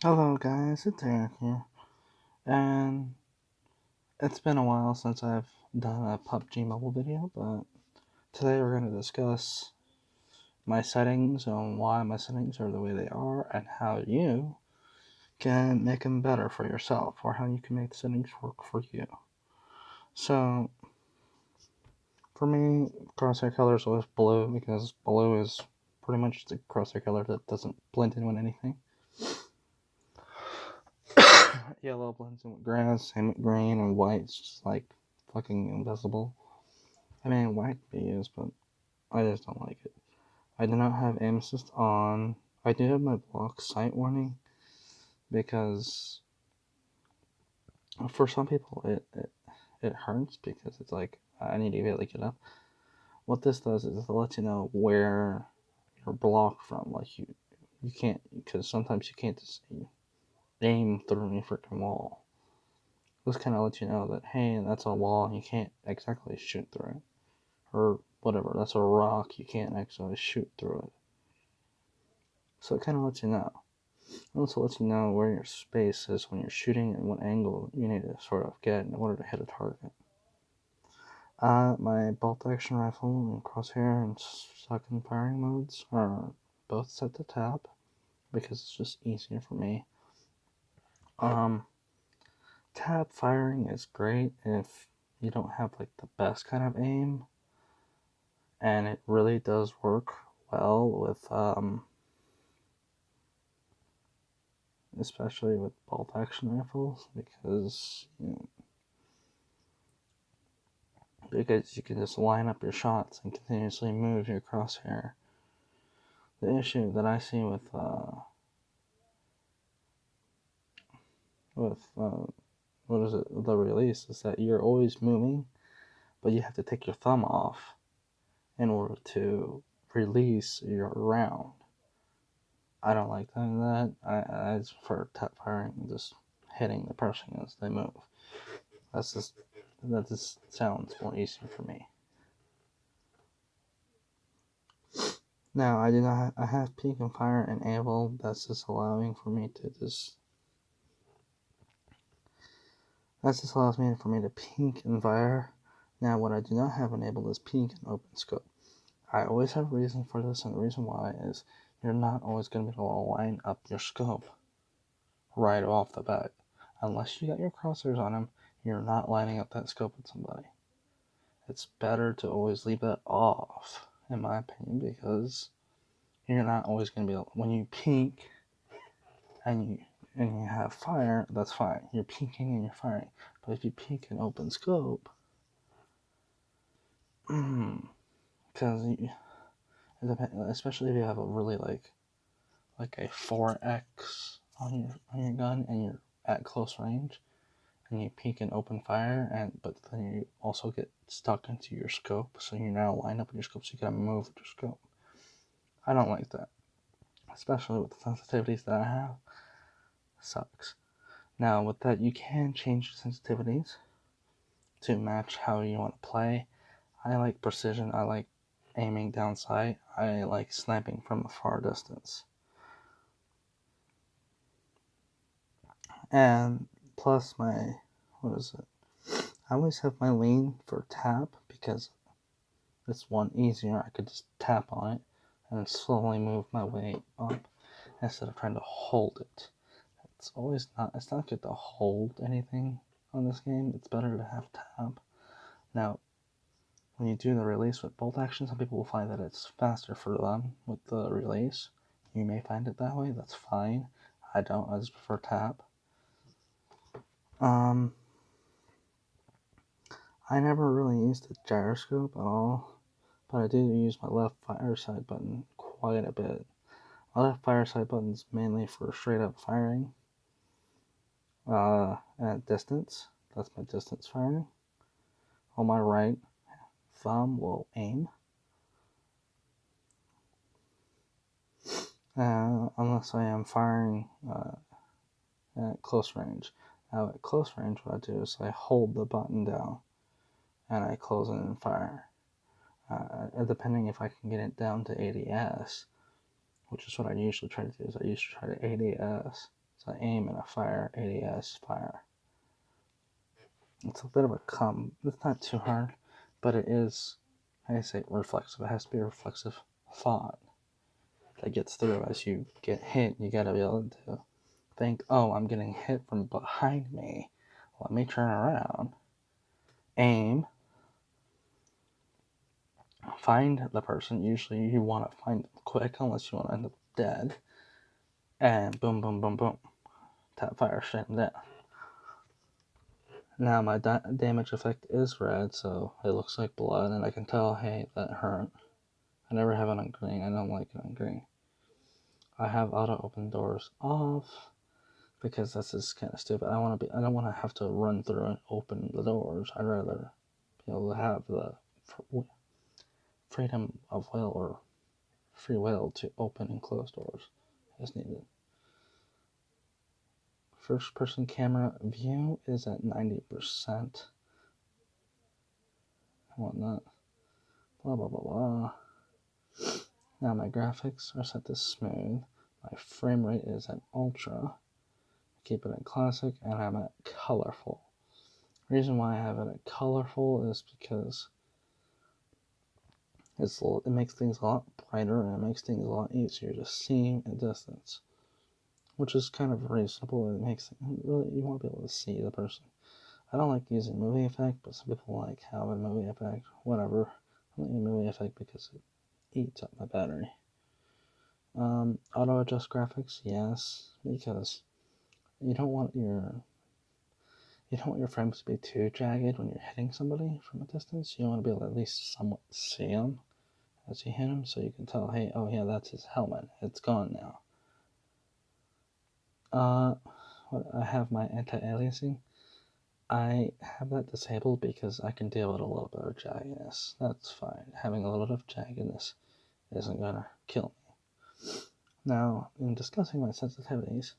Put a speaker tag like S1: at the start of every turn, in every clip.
S1: Hello guys, it's Eric here, and it's been a while since I've done a PUBG mobile video, but today we're going to discuss my settings and why my settings are the way they are and how you can make them better for yourself or how you can make the settings work for you. So, for me, crosshair color is always blue because blue is pretty much the crosshair color that doesn't blend in with anything. Yellow blends in with grass, same with green, and white's just like fucking invisible. I mean, white can be used, but I just don't like it. I do not have aim assist on. I do have my block sight warning because for some people it hurts because it's like I need to really get up. What this does is it lets you know where you're blocked from. Like you can't, because sometimes you can't just aim through any freaking wall. This kind of lets you know that hey, that's a wall and you can't exactly shoot through it, or whatever. That's a rock, you can't actually shoot through it. So it kind of lets you know. It also lets you know where your space is when you're shooting and what angle you need to sort of get in order to hit a target. My bolt action rifle and crosshair and second firing modes are both set to tab because it's just easier for me. Tab firing is great if you don't have like the best kind of aim, and it really does work well with especially with bolt action rifles because you can just line up your shots and continuously move your crosshair. The issue that I see with what is it, the release, is that you're always moving, but you have to take your thumb off in order to release your round. I don't like that. I just prefer tap firing and just hitting the person as they move. That just sounds more easier for me. Now I do not. I have peek and fire enabled. That's just allowing for me to just. That just allows me for me to peek and fire. Now what I do not have enabled is peek and open scope. I always have a reason for this, and the reason why is you're not always going to be able to line up your scope right off the bat. Unless you got your crosshairs on them, you're not lining up that scope with somebody. It's better to always leave that off, in my opinion, because you're not always going to be able, when you peek and you have fire, that's fine. You're peeking and you're firing. But if you peek in open scope, because especially if you have a really like a 4x on your gun and you're at close range and you peek and open fire, but then you also get stuck into your scope, so you're now lined up in your scope, so you gotta move with your scope. I don't like that, especially with the sensitivities that I have. Sucks. Now with that, you can change the sensitivities to match how you want to play. I like precision. I like aiming down sight. I like sniping from a far distance. And plus what is it? I always have my lean for tap because it's one easier. I could just tap on it and slowly move my way up instead of trying to hold it. It's not good to hold anything on this game. It's better to have tap. Now, when you do the release with bolt action, some people will find that it's faster for them with the release. You may find it that way. That's fine. I don't. I just prefer tap. I never really used the gyroscope at all, but I do use my left fire side button quite a bit. My left fire side button is mainly for straight up firing at distance. That's my distance firing. On my right thumb will aim. Unless I am firing at close range. Now at close range, what I do is I hold the button down and I close it and fire. Depending if I can get it down to ADS, which is what I usually try to do, is I usually try to ADS. So aim and a fire, ADS, fire. It's a bit of a it's not too hard, but it is, I say, reflexive. It has to be a reflexive thought that gets through. As you get hit, you gotta be able to think, oh, I'm getting hit from behind me. Let me turn around. Aim. Find the person. Usually you want to find them quick unless you want to end up dead. And boom, boom, boom, boom. Tap fire, straight down. Now my damage effect is red, so it looks like blood, and I can tell, hey, that hurt. I never have it on green. I don't like it on green. I have auto open doors off because that's just kind of stupid. I don't want to have to run through and open the doors. I'd rather be able to have the freedom of will or free will to open and close doors as needed. First person camera view is at 90%. Whatnot. Blah, blah, blah, blah. Now my graphics are set to smooth. My frame rate is at ultra. Keep it at classic, and I'm at colorful. The reason why I have it at colorful is because it makes things a lot brighter and it makes things a lot easier to see in distance, which is kind of reasonable. It makes it really, you want to be able to see the person. I don't like using movie effect, but some people like having movie effect. Whatever. I don't use movie effect because it eats up my battery. Auto adjust graphics, yes, because you don't want your frames to be too jagged when you're hitting somebody from a distance. You want to be able to at least somewhat see them as you hit them, so you can tell, hey, oh yeah, that's his helmet. It's gone now. I have my anti-aliasing. I have that disabled because I can deal with a little bit of jaggedness. That's fine. Having a little bit of jaggedness isn't gonna kill me. Now, in discussing my sensitivities,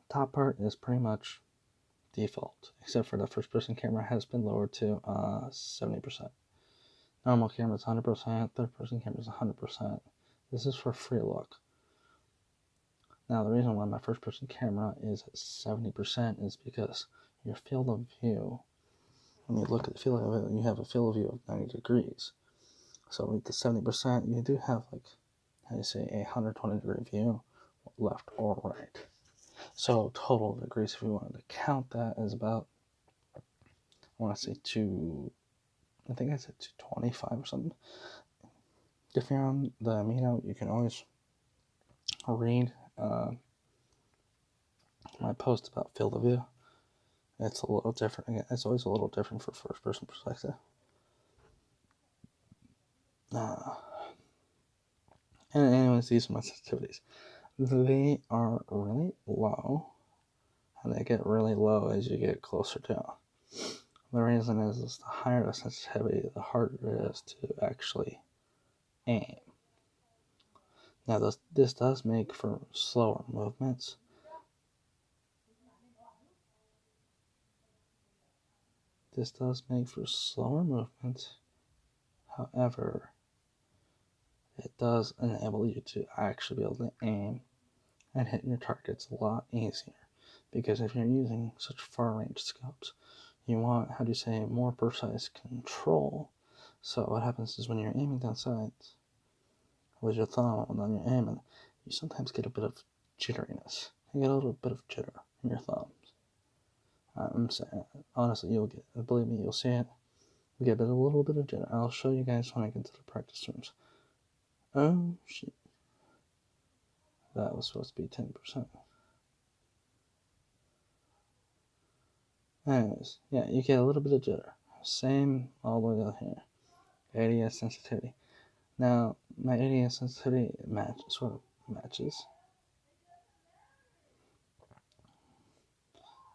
S1: top part is pretty much default, except for the first person camera has been lowered to 70%. Normal camera is 100%, third person camera is 100%. This is for free look. Now the reason why my first person camera is at 70% is because your field of view, when you look at the field of view, you have a field of view of 90 degrees. So with the 70%, you do have like, how do you say, a 120 degree view, left or right. So total degrees, if we wanted to count that, is about, I want to say I think I said 225 or something. If you're on the amino, you can always read my post about field of view. It's a little different. Again, it's always a little different for first person perspective. And anyways, these are my sensitivities. They are really low, and they get really low as you get closer down. The reason is the higher the sensitivity, the harder it is to actually aim. Now this does make for slower movements. However, it does enable you to actually be able to aim and hit your targets a lot easier. Because if you're using such far range scopes, you want, how do you say, more precise control. So what happens is when you're aiming down sights with your thumb and then you're aiming, you sometimes get a bit of jitteriness. You get a little bit of jitter in your thumbs. I'm saying, honestly, believe me, you'll see it. You get a little bit of jitter. I'll show you guys when I get to the practice rooms. Oh, shit. That was supposed to be 10%. Anyways, yeah, you get a little bit of jitter. Same all the way down here. ADS sensitivity. Now, my ADS sensitivity sort of matches.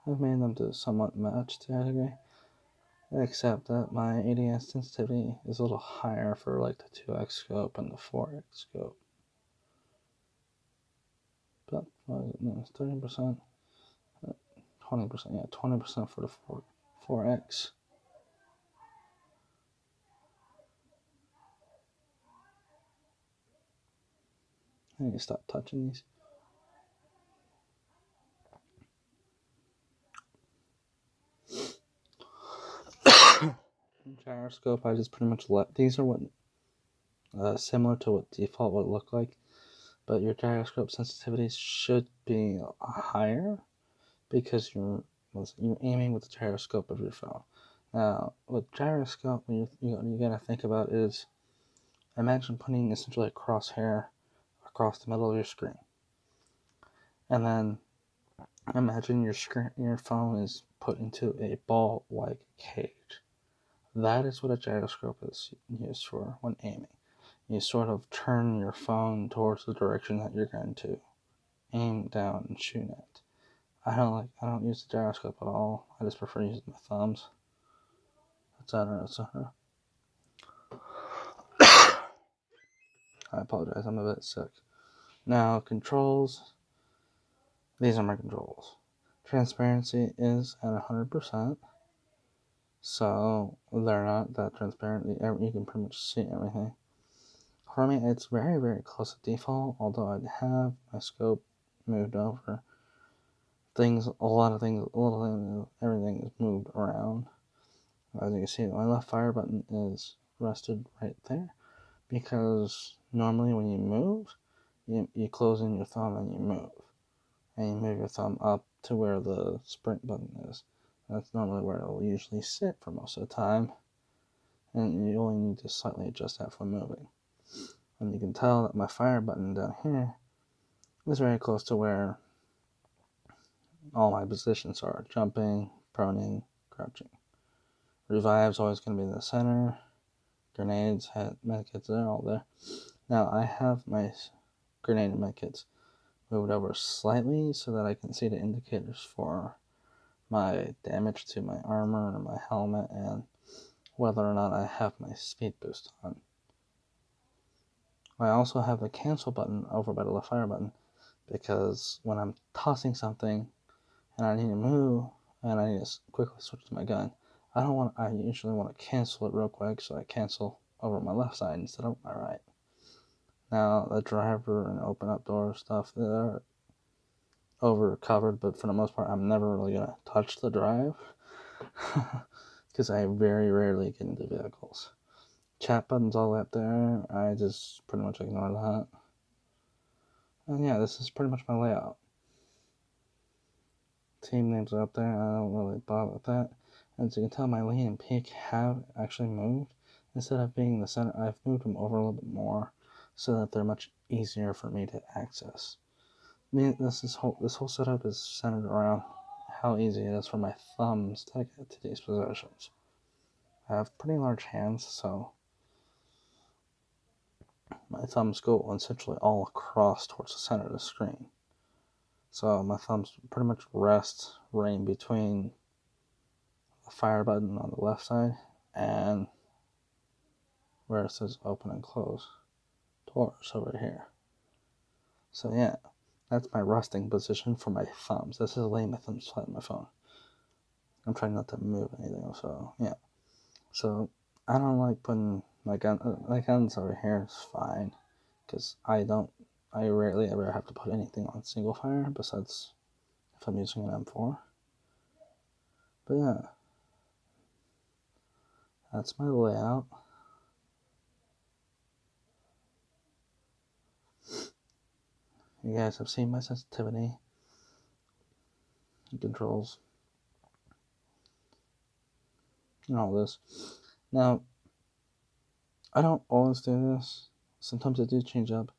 S1: I've made them to somewhat match to a degree, except that my ADS sensitivity is a little higher for like the 2x scope and the 4x scope. But what is it? No, 30%, 20%, yeah, 20% for the 4x. I need to stop touching these. Gyroscope, I just pretty much let these are what similar to what default would look like, but your gyroscope sensitivities should be higher because you're aiming with the gyroscope of your phone. Now, with gyroscope, what you gotta think about is imagine putting essentially a crosshair across the middle of your screen, and then imagine your phone is put into a ball-like cage. That is what a gyroscope is used for when aiming. You sort of turn your phone towards the direction that you're going to aim down and shoot at. I don't use the gyroscope at all. I just prefer using my thumbs, etc., etc. I apologize, I'm a bit sick. Now, controls. These are my controls. Transparency is at 100%, so they're not that transparent. You can pretty much see everything. For me, it's very, very close to default, although I'd have my scope moved over. Everything is moved around. As you can see, my left fire button is rested right there, because normally when you move, you close in your thumb and you move. And you move your thumb up to where the sprint button is. That's normally where it'll usually sit for most of the time, and you only need to slightly adjust that for moving. And you can tell that my fire button down here is very close to where all my positions are: jumping, proning, crouching. Revive's always going to be in the center. Grenades, medkits, they're all there. Now I have my grenade and medkits moved over slightly so that I can see the indicators for my damage to my armor and my helmet, and whether or not I have my speed boost on. I also have the cancel button over by the left fire button, because when I'm tossing something and I need to move and I need to quickly switch to my gun, I usually want to cancel it real quick, so I cancel over my left side instead of my right. Now, the driver and open up door stuff, they're over covered, but for the most part, I'm never really going to touch the drive because I very rarely get into vehicles. Chat button's all up there. I just pretty much ignore that. And yeah, this is pretty much my layout. Team names are up there. I don't really bother with that. As you can tell, my lean and peak have actually moved. Instead of being in the center, I've moved them over a little bit more so that they're much easier for me to access. This whole setup is centered around how easy it is for my thumbs to get to these positions. I have pretty large hands, so my thumbs go essentially all across towards the center of the screen. So my thumbs pretty much reign between the fire button on the left side and where it says open and close doors over here. So yeah, that's my resting position for my thumbs. This is laying my thumbs flat on my phone. I'm trying not to move anything, so yeah. So I don't like putting my guns over here is fine, because I rarely ever have to put anything on single fire besides if I'm using an M4. But yeah, that's my layout. You guys have seen my sensitivity controls and all this. Now, I don't always do this. Sometimes I do change up,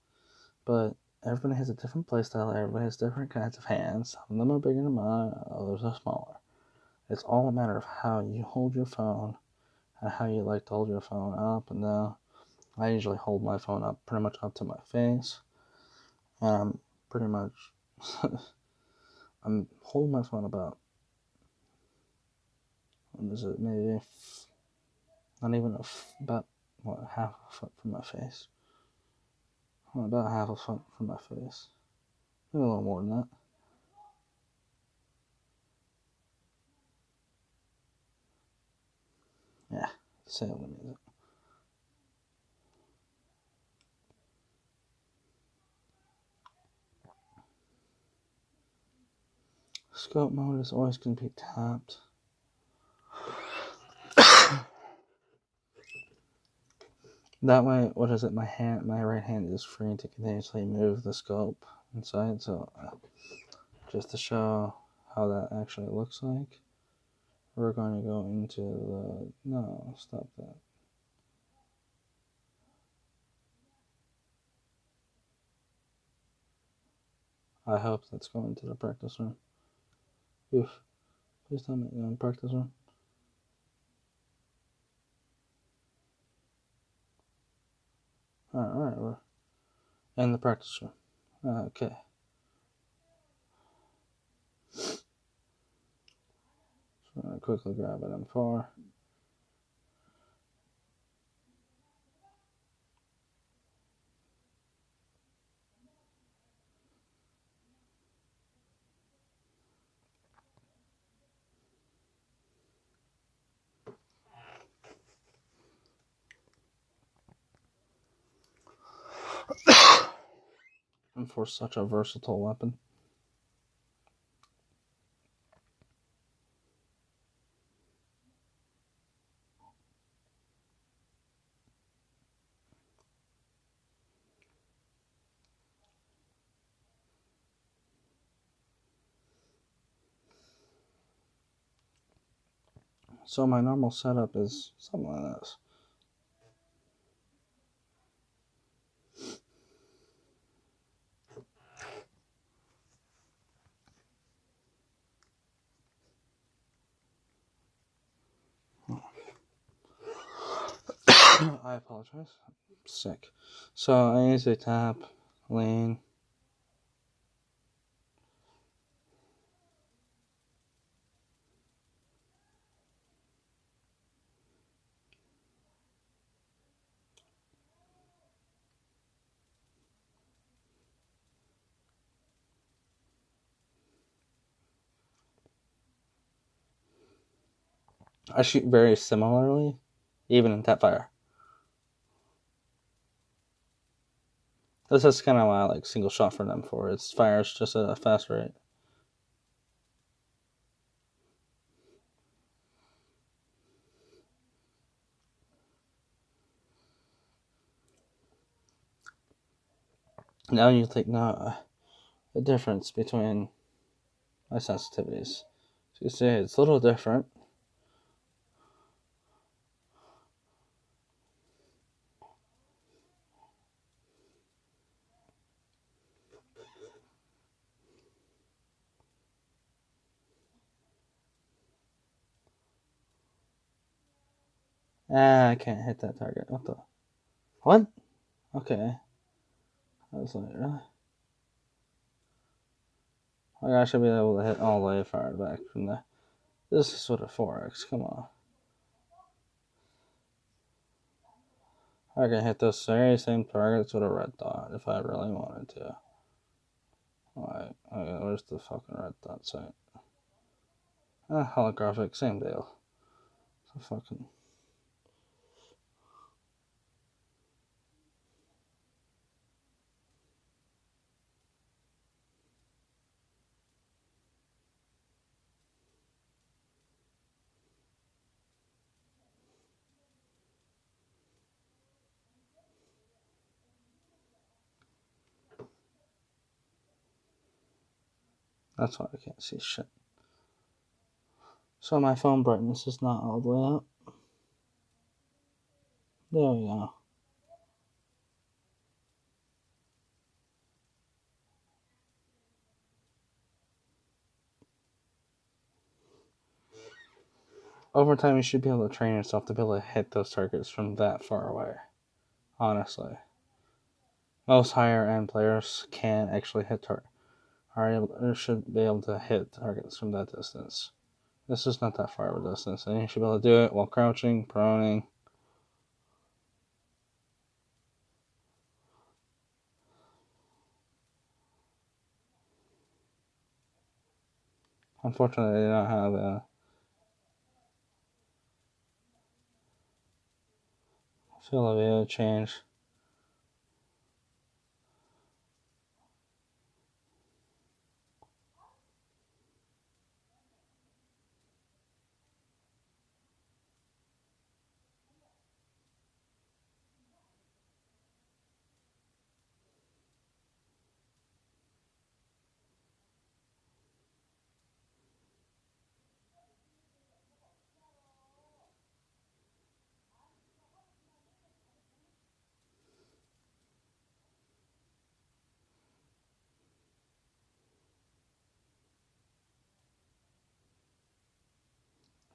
S1: but everybody has a different playstyle. Everybody has different kinds of hands. Some of them are bigger than mine, others are smaller. It's all a matter of how you hold your phone and how you like to hold your phone up and down. I usually hold my phone up pretty much up to my face, and I'm pretty much I'm holding my phone about, what is it, maybe not even about half a foot from my face. About half a foot from my face. Maybe a little more than that. Yeah, same music. Scope mode is always going to be tapped. That way, what is it? My right hand is free to continuously move the scope inside. So, just to show how that actually looks like, we're going to go into the. No, stop that. I hope that's going to the practice room. Oof. Please tell me practice room. Alright, we're in the practice room. Okay. So I'm going to quickly grab an M4. And for such a versatile weapon. So my normal setup is something like this. I apologize. I'm sick. So I usually tap, lean. I shoot very similarly, even in tap fire. This is kind of why I like single shot for them for. It fires just at a fast rate. Now you think the difference between my sensitivities. So you see it's a little different. I can't hit that target. What the? What? Okay. I was like, really? Like, I should be able to hit all the way fired back from there. This is what a 4x. Come on. I can hit those very same targets with a red dot if I really wanted to. Alright, okay, where's the fucking red dot sight? Holographic, same deal. So fucking. That's why I can't see shit. So my phone brightness is not all the way up. There we go. Over time, you should be able to train yourself to be able to hit those targets from that far away. Honestly. Most higher end players can actually hit or should be able to hit targets from that distance. This is not that far of a distance, and you should be able to do it while crouching, proning. Unfortunately, they don't have a field of view change.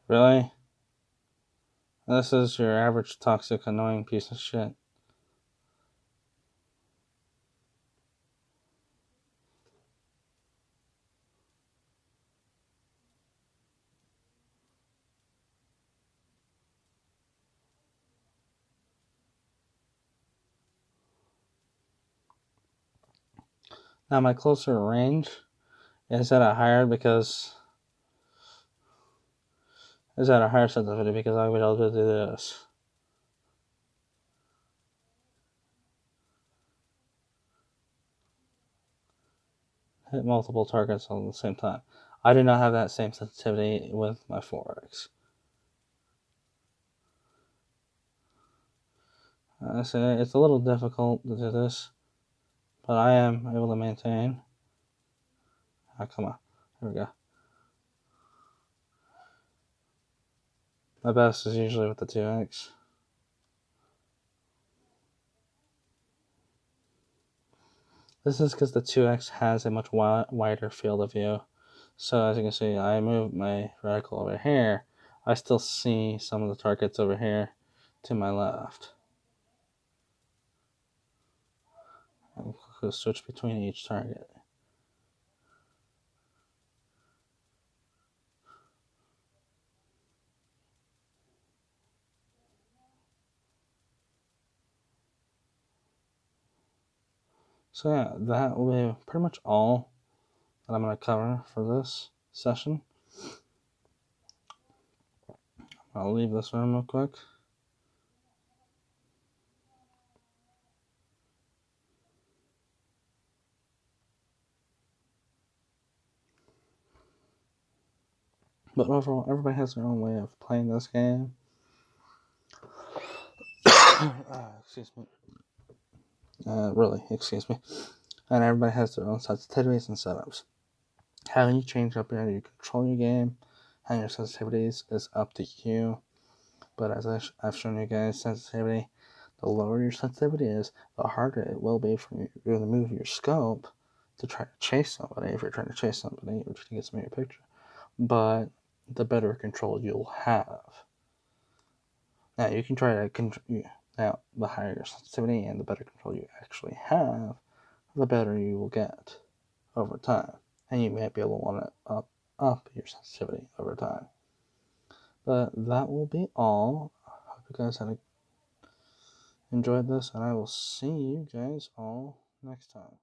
S1: Really? This is your average toxic, annoying piece of shit. Now my closer range is at a higher sensitivity because I'll be able to do this. Hit multiple targets at the same time. I do not have that same sensitivity with my 4X. I say it's a little difficult to do this, but I am able to maintain. Oh, come on. Here we go. My best is usually with the 2X. This is because the 2X has a much wider field of view. So as you can see, I move my reticle over here. I still see some of the targets over here to my left. I'll switch between each target. So yeah, that will be pretty much all that I'm going to cover for this session. I'll leave this room real quick. But overall, everybody has their own way of playing this game. Excuse me. Excuse me. And everybody has their own sensitivities and setups. How you change up how you control your game and your sensitivities is up to you. But as I've shown you guys, sensitivity, the lower your sensitivity is, the harder it will be for you to move your scope to try to chase somebody, if you're trying to chase somebody or to get some of your picture. But the better control you'll have. Now you can try to now the higher your sensitivity and the better control you actually have, the better you will get over time, and you may be able to want to up your sensitivity over time. But that will be all. I hope you guys enjoyed this, and I will see you guys all next time.